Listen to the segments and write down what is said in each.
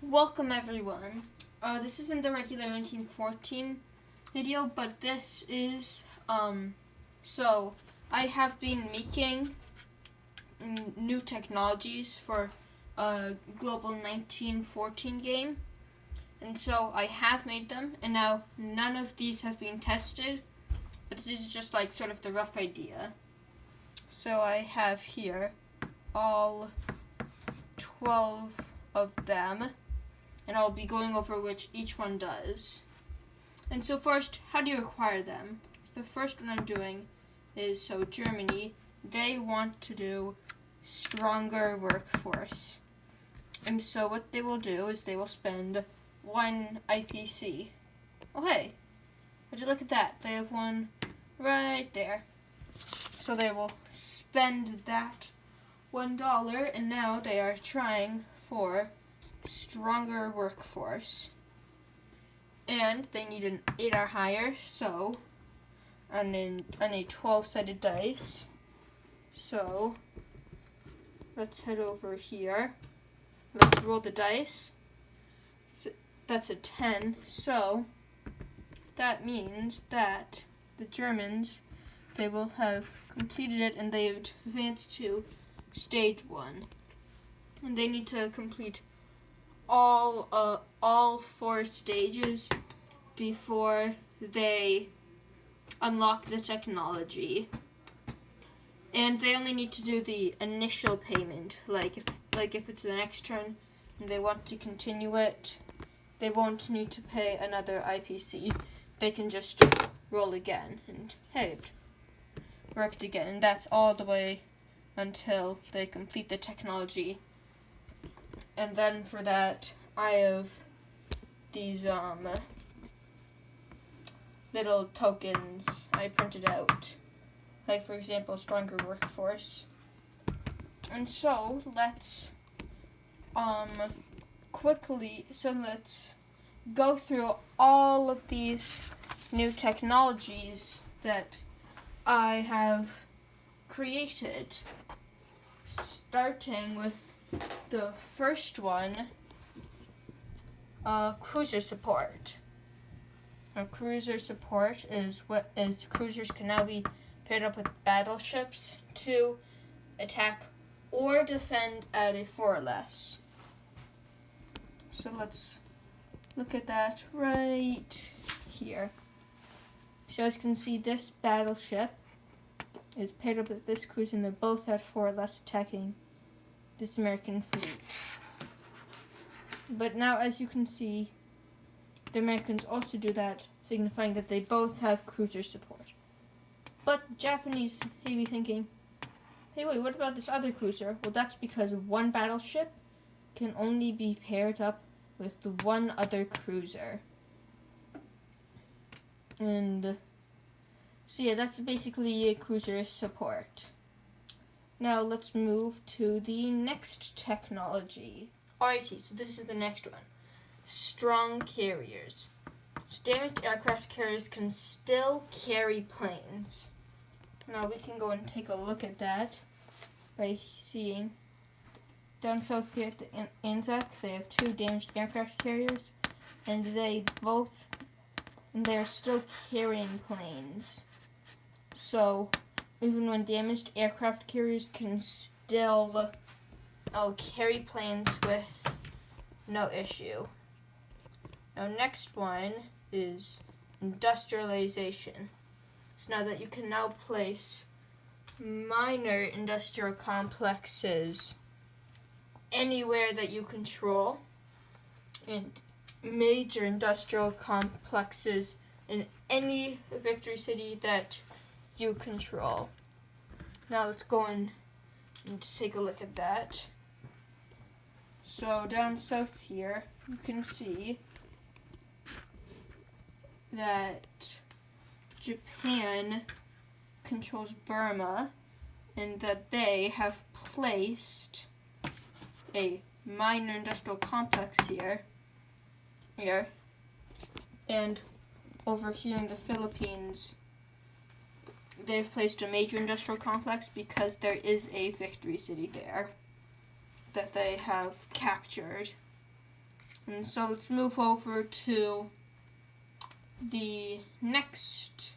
Welcome everyone. This isn't the regular 1914 video, but this is, so I have been making new technologies for a global 1914 game. And so I have made them, and now none of these have been tested, but this is just like sort of the rough idea. So I have here all 12 of them, and I'll be going over which each one does. And so first, how do you acquire them? The first one I'm doing is, so Germany, they want to do stronger workforce. And so what they will do is they will spend 1 IPC. Oh hey, would you look at that? They have one right there. So they will spend that $1, and now they are trying for stronger workforce. And they need an 8 or higher, so on a 12-sided dice. So let's head over here. Let's roll the dice. That's a 10, so that means that the Germans, they will have completed it and they've advanced to stage 1. And they need to complete all 4 stages before they unlock the technology. And they only need to do the initial payment. Like if it's the next turn and they want to continue it, they won't need to pay another IPC. They can just roll again and hey, it worked again. And that's all the way until they complete the technology. And then for that, I have these little tokens I printed out. Like, for example, stronger workforce. And so let's let's go through all of these new technologies that I have created, starting with the first one, cruiser support. Now, cruiser support is cruisers can now be paired up with battleships to attack or defend at a 4 or less. So let's look at that right here. So as you can see, this battleship is paired up with this cruiser, and they're both at 4 or less attacking this American fleet. But now, as you can see, the Americans also do that, signifying that they both have cruiser support. But the Japanese may be thinking, hey wait, what about this other cruiser? Well, that's because one battleship can only be paired up with the one other cruiser. And so yeah, that's basically a cruiser support. Now let's move to the next technology. Alrighty, so this is the next one. Strong carriers. So damaged aircraft carriers can still carry planes. Now we can go and take a look at that by seeing down south here at the Anzac, they have 2 damaged aircraft carriers, and they're still carrying planes. So even when damaged, aircraft carriers can still carry planes with no issue. Now next one is industrialization. So now that you can now place minor industrial complexes anywhere that you control, and major industrial complexes in any victory city that you control. Now let's go in and take a look at that. So down south here, you can see that Japan controls Burma, and that they have placed a minor industrial complex here, and over here in the Philippines, they've placed a major industrial complex because there is a victory city there that they have captured. And so let's move over to the next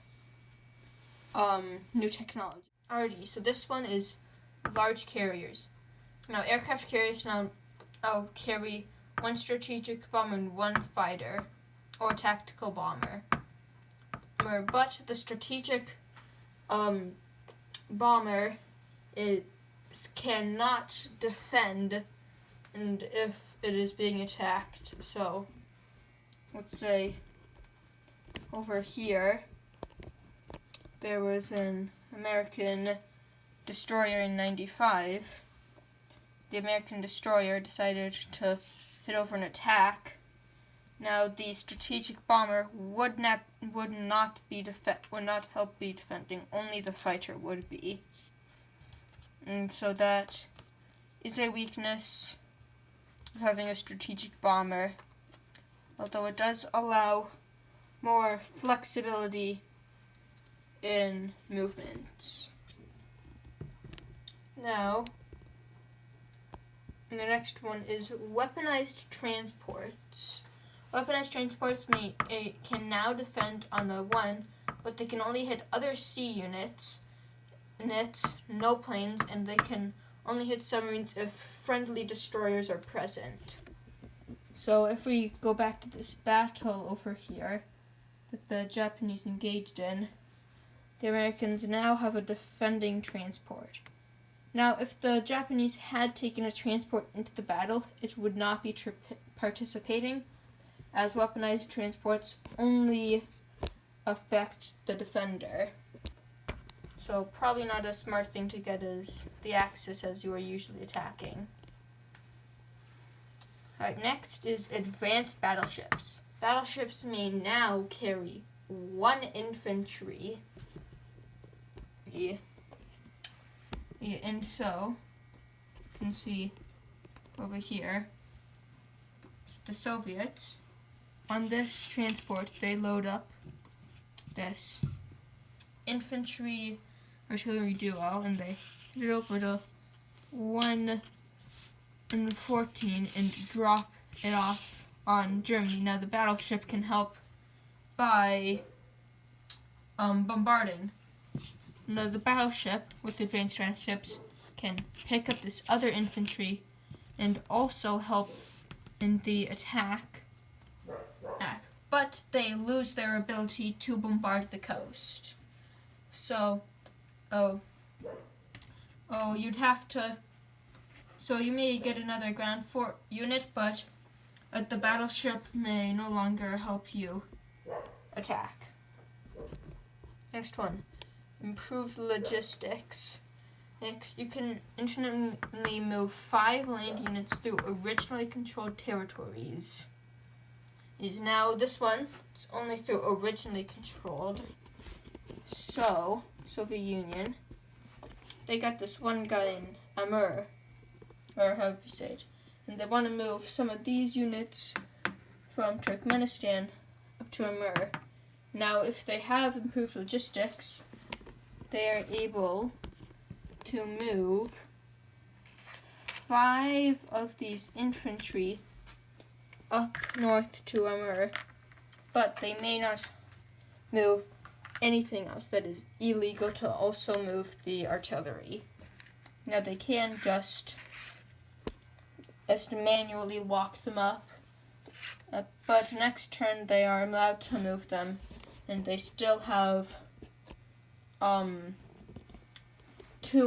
new technology. Alrighty, so this one is large carriers. Now, aircraft carriers now carry one strategic bomber and one fighter or tactical bomber. But the strategic bomber cannot defend and if it is being attacked. So let's say over here there was an American destroyer in 95. The American destroyer decided to hit over an attack. Now the strategic bomber would not help be defending. Only the fighter would be. And so that is a weakness of having a strategic bomber. Although it does allow more flexibility in movements. Now, the next one is weaponized transports. Weaponized transports can now defend on a 1, but they can only hit other sea units, no planes, and they can only hit submarines if friendly destroyers are present. So if we go back to this battle over here that the Japanese engaged in, the Americans now have a defending transport. Now, if the Japanese had taken a transport into the battle, it would not be participating, as weaponized transports only affect the defender. So probably not a smart thing to get as the Axis as you are usually attacking. Alright, next is advanced battleships. Battleships may now carry 1 infantry. And so, you can see over here, the Soviets, on this transport, they load up this infantry artillery duo, and they hit it over to 1 and 14 and drop it off on Germany. Now the battleship can help by bombarding. Now the battleship with advanced transships can pick up this other infantry and also help in the attack. But they lose their ability to bombard the coast. So, you'd have to. So you may get another ground fort unit, but the battleship may no longer help you attack. Next one, improved logistics. Next, you can instantly move 5 land units through originally controlled territories. Now this one is only through originally controlled. So, Soviet Union, they got this one guy in Amur, or however you say it, and they want to move some of these units from Turkmenistan up to Amur. Now, if they have improved logistics, they are able to move 5 of these infantry up north to Amur, but they may not move anything else. That is illegal to also move the artillery. Now they can just manually walk them up, but next turn they are allowed to move them, and they still have 2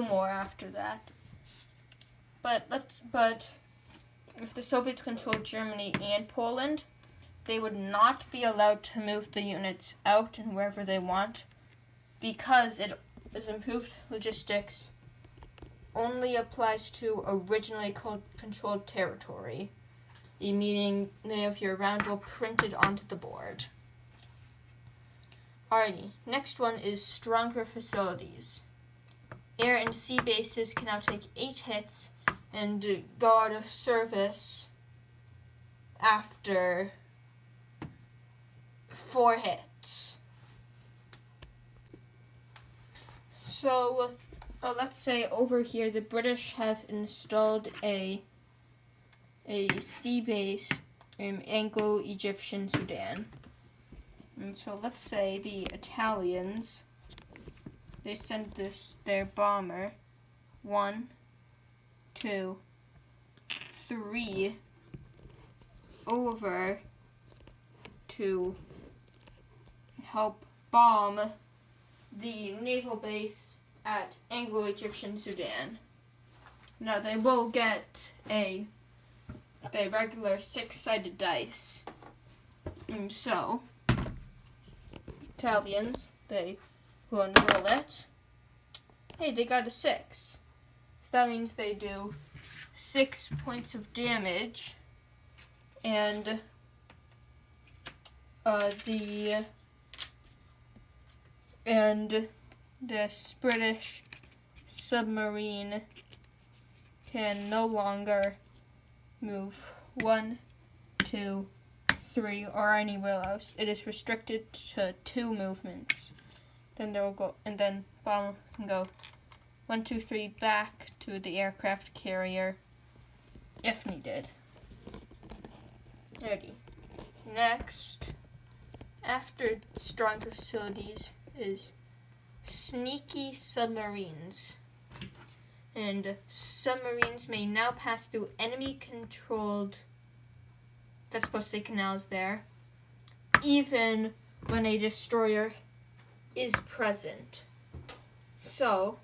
more after that. But if the Soviets controlled Germany and Poland, they would not be allowed to move the units out and wherever they want, because it is improved logistics only applies to originally controlled territory, meaning they have your round roll printed onto the board. Alrighty, next one is stronger facilities. Air and sea bases can now take 8 hits and go out of service after 4 hits. So, let's say over here the British have installed a sea base Anglo-Egyptian Sudan. And so let's say the Italians, they send their bomber 1, 2, 3 over to help bomb the naval base at Anglo-Egyptian Sudan. Now they will get the regular 6-sided dice. And so, Italians, they will unroll it. Hey, they got a 6. So that means they do 6 points of damage. And this British submarine can no longer move 1, 2, 3, or anywhere else. It is restricted to 2 movements. Then they will go, and then bomber can go 1, 2, 3 back to the aircraft carrier if needed. Ready. Next, after stronger facilities, is sneaky submarines. And submarines may now pass through enemy-controlled, that's supposed to say canals there, even when a destroyer is present. So,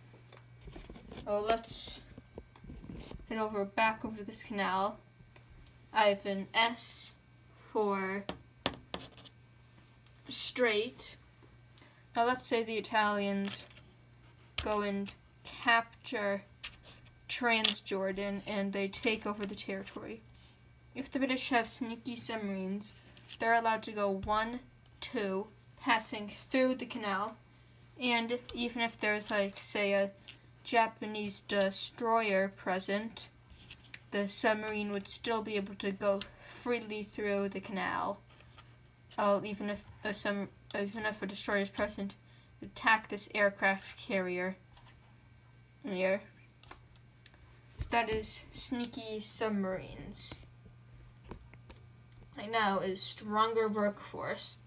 let's head back over this canal. I have an S for straight. Now let's say the Italians go and capture Transjordan and they take over the territory. If the British have sneaky submarines, they're allowed to go 1, 2, passing through the canal. And even if there's, like, say, a Japanese destroyer present, the submarine would still be able to go freely through the canal. Even if a destroyer is present, attack this aircraft carrier here. That is sneaky submarines. Right now is stronger workforce.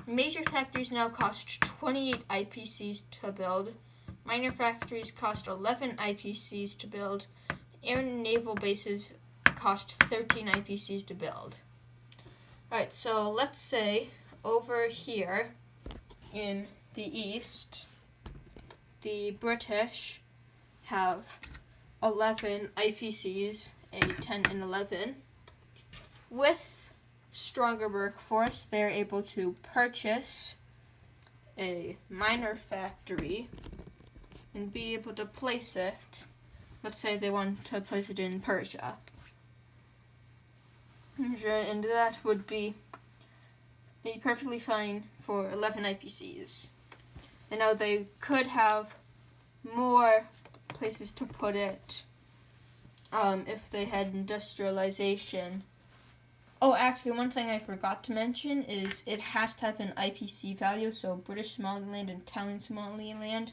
Major factories now cost 28 IPCs to build. Minor factories cost 11 IPCs to build. Air and naval bases cost 13 IPCs to build. Alright, so let's say over here in the east, the British have 11 IPCs, a 10 and 11. With stronger workforce, they're able to purchase a minor factory and be able to place it. Let's say they want to place it in Persia. And that would be perfectly fine for 11 IPCs. And now they could have more places to put it if they had industrialization. Oh, actually, one thing I forgot to mention is it has to have an IPC value, so British Somaliland and Italian Somaliland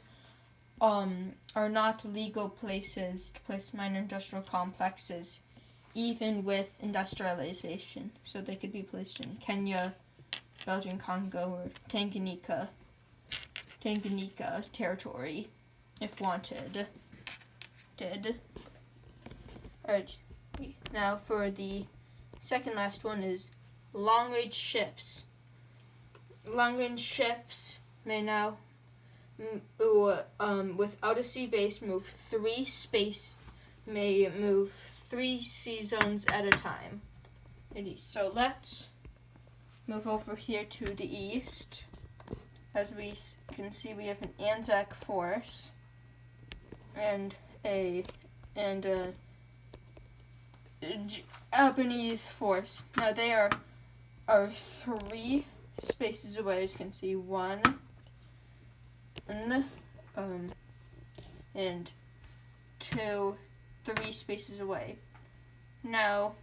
are not legal places to place minor industrial complexes, even with industrialization. So they could be placed in Kenya, Belgian Congo, or Tanganyika territory, if wanted. Alright, now for the second last one is long-range ships. Long-range ships may now, without a sea base, move 3 sea zones at a time. So let's move over here to the east. As we can see, we have an Anzac force and a Japanese force. Now they are 3 spaces away, as you can see, 1 and 2, 3 spaces away. Now,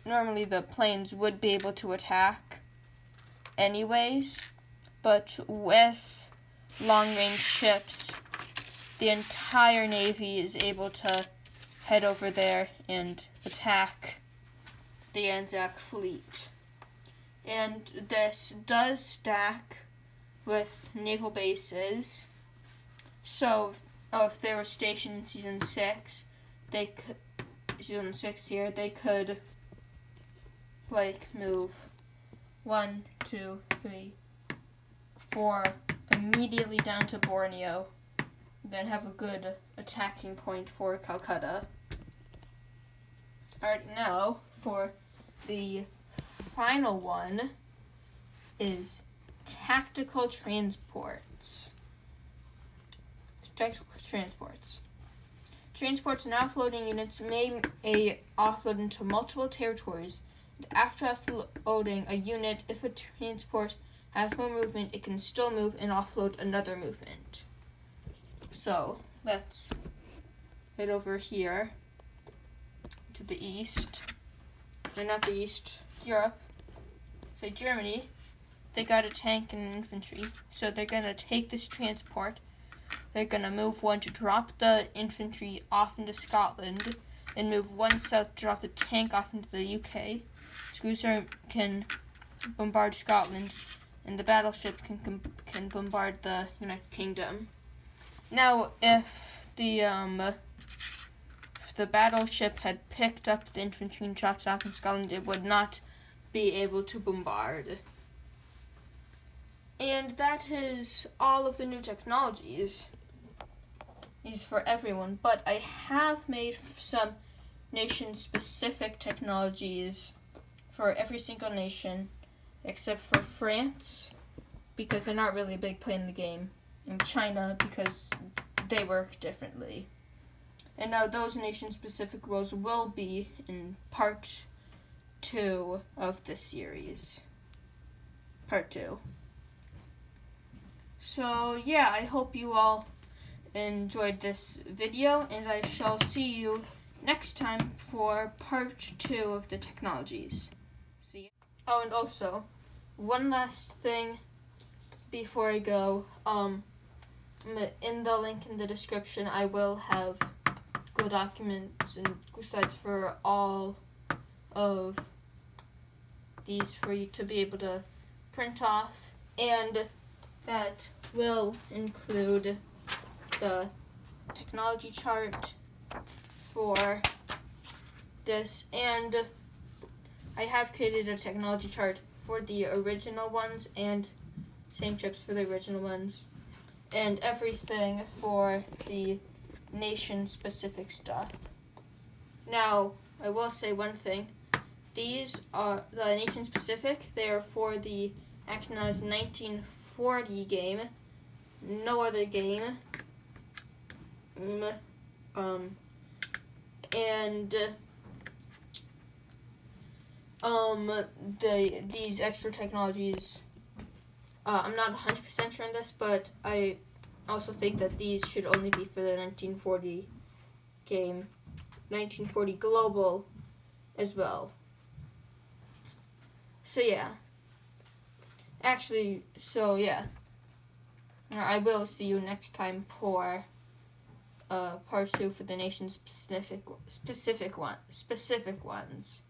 normally the planes would be able to attack anyways, but with long-range ships, the entire Navy is able to head over there and attack the Anzac fleet. And this does stack with naval bases. So, if they were stationed in season 6, season 6 here, they could, move 1, 2, 3, 4 immediately down to Borneo, then have a good attacking point for Calcutta. Alright, now for the final one is tactical transports. Transports and offloading units may offload into multiple territories. After offloading a unit, if a transport has more movement, it can still move and offload another movement. So, let's head over here to the east. Or not the east, Europe. Say Germany. They got a tank and infantry. So they're going to take this transport. They're going to move one to drop the infantry off into Scotland. Then move one south to drop the tank off into the UK. Cruiser can bombard Scotland. And the battleship can bombard the United Kingdom. Now, if the battleship had picked up the infantry and dropped it off in Scotland, it would not be able to bombard. And that is all of the new technologies. These for everyone, but I have made some nation-specific technologies for every single nation, except for France, because they're not really a big player in the game, and China, because they work differently. And now those nation-specific rules will be in part 2 of this series. Part 2. So, yeah, I hope you all enjoyed this video, and I shall see you next time for part 2 of the technologies. See you. Oh, and also, one last thing before I go. In the link in the description, I will have Google Documents and Google Slides for all of these for you to be able to print off, and that will include the technology chart for this, and I have created a technology chart for the original ones and same chips for the original ones, and everything for the nation-specific stuff. Now, I will say one thing. These are the nation-specific. They are for the Actionaz 1940 game. No other game. These extra technologies, I'm not 100% sure on this, but I also think that these should only be for the 1940 game, 1940 Global as well. So yeah. I will see you next time for part 2 for the nation specific ones.